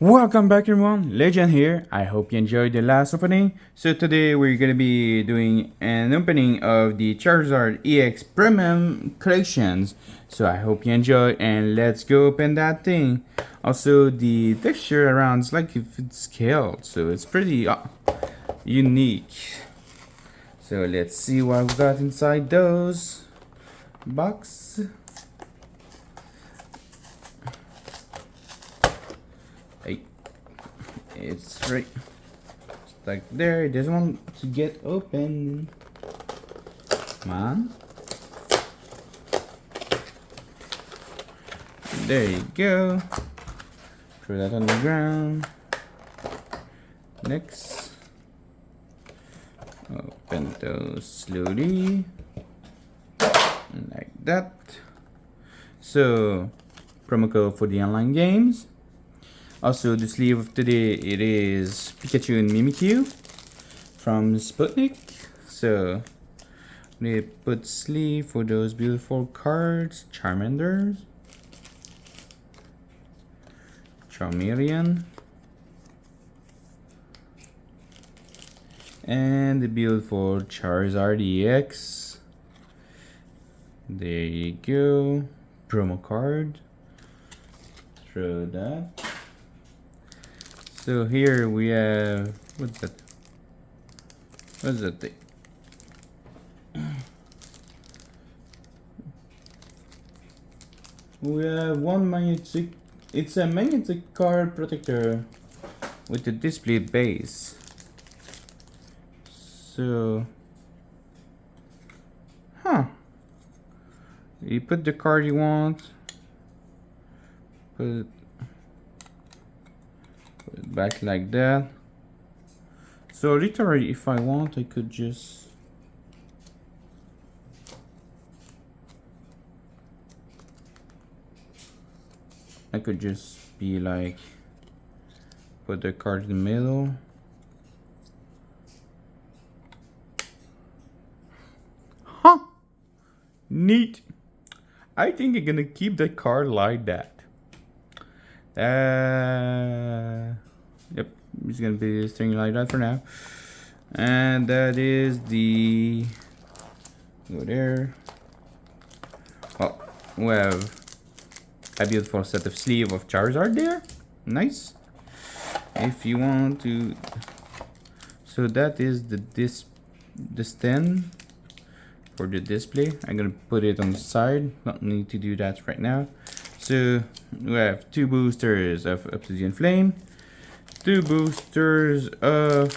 Welcome back everyone, Legend here. I hope you enjoyed the last opening. So today we're gonna be doing an opening of the Charizard EX Premium Collections. So I hope you enjoy and let's go open that thing. Also the texture around is like if it's scaled, so it's pretty unique. So let's see what we got inside those box. Hey, it's right like there. It doesn't want to get open. Come on. There you go. Throw that on the ground. Next. Open those slowly. Like that. So, promo code for the online games. Also, the sleeve of today, it is Pikachu and Mimikyu from Sputnik. So, we put sleeve for those beautiful cards. Charmanders. Charmeleon. And the beautiful Charizard EX. There you go. Promo card. Throw that. So here we have, what's that? What's that thing? We have one magnetic, it's a magnetic card protector with a display base. So, you put the card you want, put it back like that. So literally, if I want, I could just be like, put the card in the middle. Huh? Neat. I think I'm gonna keep the card like that. Yep, it's gonna be staying like that for now. And that is the, go there. Oh, we have a beautiful set of sleeve of Charizard there. Nice. If you want to, so that is the stand for the display. I'm gonna put it on the side. Not need to do that right now. So we have two boosters of Obsidian Flame, two boosters of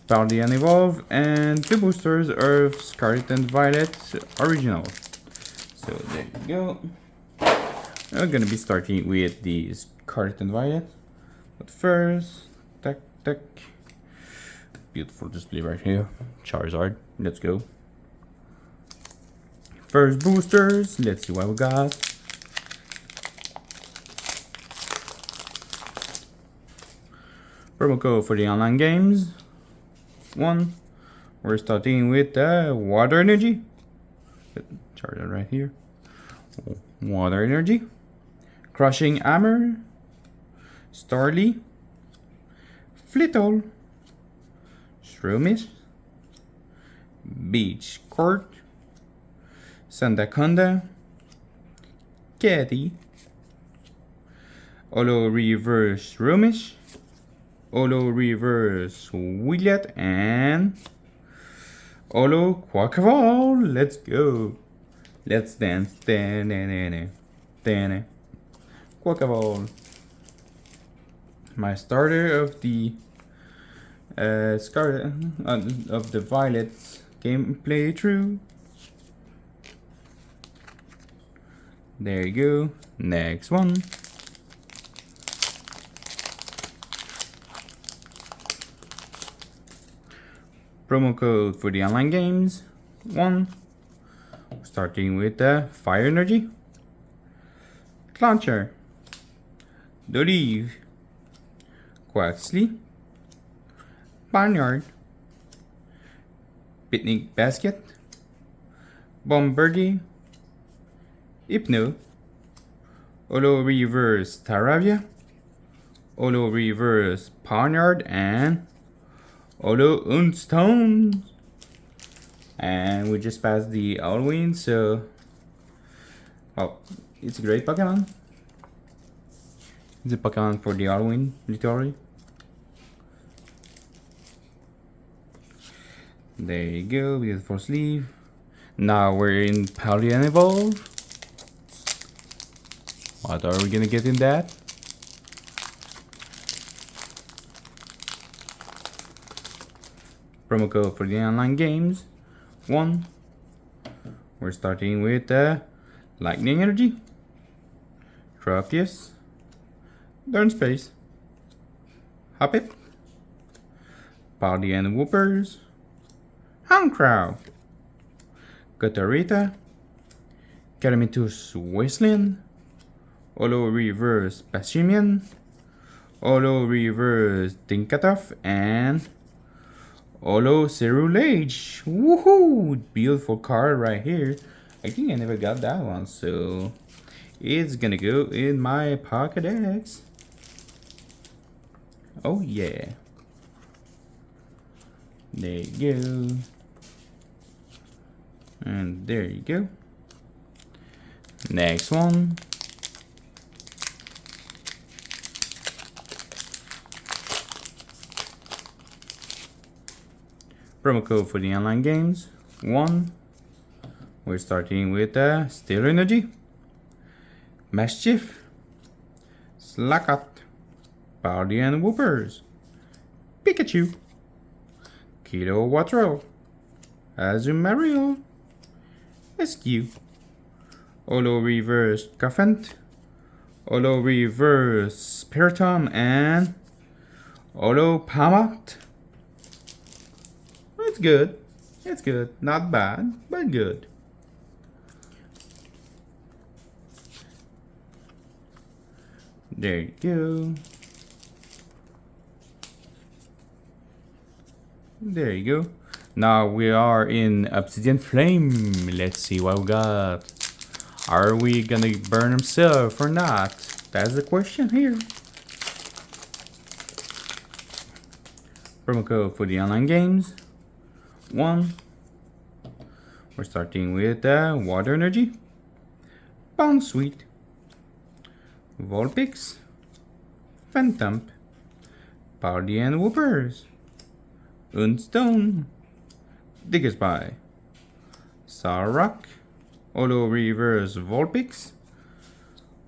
Paldean Evolve, and two boosters of Scarlet and Violet Original. So there you go. I'm gonna be starting with the Scarlet and Violet, but first, tack. Beautiful display right here. Charizard. Let's go. First boosters. Let's see what we got. Promo code for the online games. 1. We're starting with Water Energy. Charizard right here. Water Energy. Crushing Hammer. Starly. Flittle. Shroomish. Beach Court. Sandaconda. Kitty. Holo Reverse Shroomish. Holo Reverse Willet, and Holo Quackball. Let's go. Let's dance. Quackball. My starter of the Scarlet of the Violet gameplay through. There you go. Next one. Promo code for the online games. 1. Starting with the Fire Energy. Launcher. Dolive. Quaxley. Barnyard. Picnic Basket. Bombardier. Hypno. Holo Reverse Taravia. Holo reverse Poniard, and Holo Unstone. And we just passed the Halloween, so oh, it's a great Pokemon. It's a Pokemon for the Halloween, literally. There you go, beautiful sleeve. Now we're in Paldean Evolve. What are we gonna get in that? Promo code for the online games. 1. We're starting with Lightning Energy, Tropius, Darn Space, Hoppip, Paldean Whoopers, Houndcrow, Katarita, Karamitus Wasteland, Holo Reverse Passimian, Holo Reverse Tinkatuff, and Holo Cerulege. Woohoo! Beautiful card right here. I think I never got that one, so it's gonna go in my Pokédex. Oh yeah. There you go. And there you go. Next one. Promo code for the online games. 1. We're starting with Steel Energy, Mischief, Slackout, Paldean Whoopers, Pikachu, Kilowattrel, Azumarill, SQ, Holo Reverse Cuffent, Holo Reverse Spiritomb, and Holo Palmot. It's good. It's good. Not bad, but good. There you go. There you go. Now we are in Obsidian Flame. Let's see what we got. Are we gonna burn himself or not? That's the question here. Promo code for the online games. 1. We're starting with Water Energy, Bounsweet, Vulpix, Phantomp, Paldean Whoopers, Unstone, Diggerspy, Sarrock, Holo Reverse Vulpix,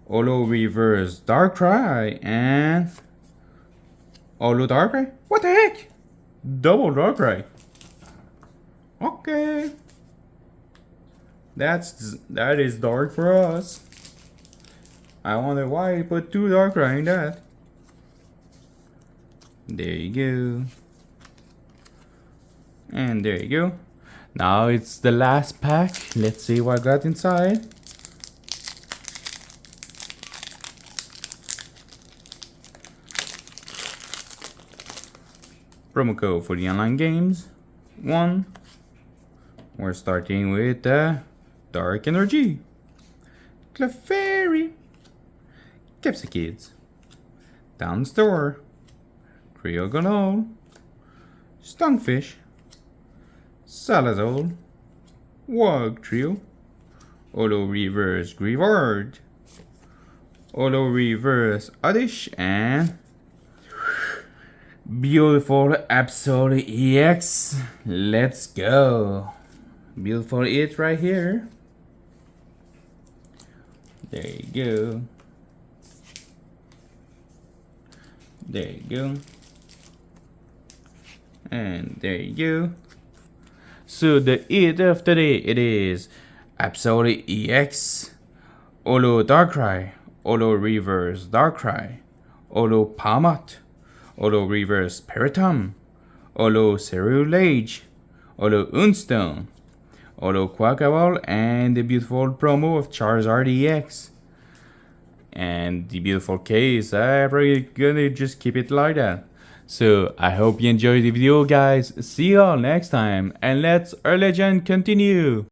Holo Reverse Darkrai, and Holo Darkrai? What the heck? Double Darkrai. Okay. That is dark for us. I wonder why he put 2 Darkrai in that. There you go. And there you go. Now it's the last pack. Let's see what I got inside. Promo code for the online games. 1. We're starting with Dark Energy, Clefairy, Capsikids, Downstor, Cryogonal, Stunfish, Salazol, Wugtrio, Holo Reverse Grievard, Holo Reverse Oddish, and beautiful Absolute EX. Let's go. Beautiful it right here. There you go. There you go. And there you go. So the it of today, it is Absolute EX, Holo Darkrai, Holo Reverse Darkrai, Holo Palmot, Holo Reverse Spiritomb, Holo Cerulege, Holo Unstone, Holo Quackaball, and the beautiful promo of Charizard EX. And the beautiful case, I'm probably gonna just keep it like that. So I hope you enjoyed the video, guys. See y'all next time, and let's our legend continue.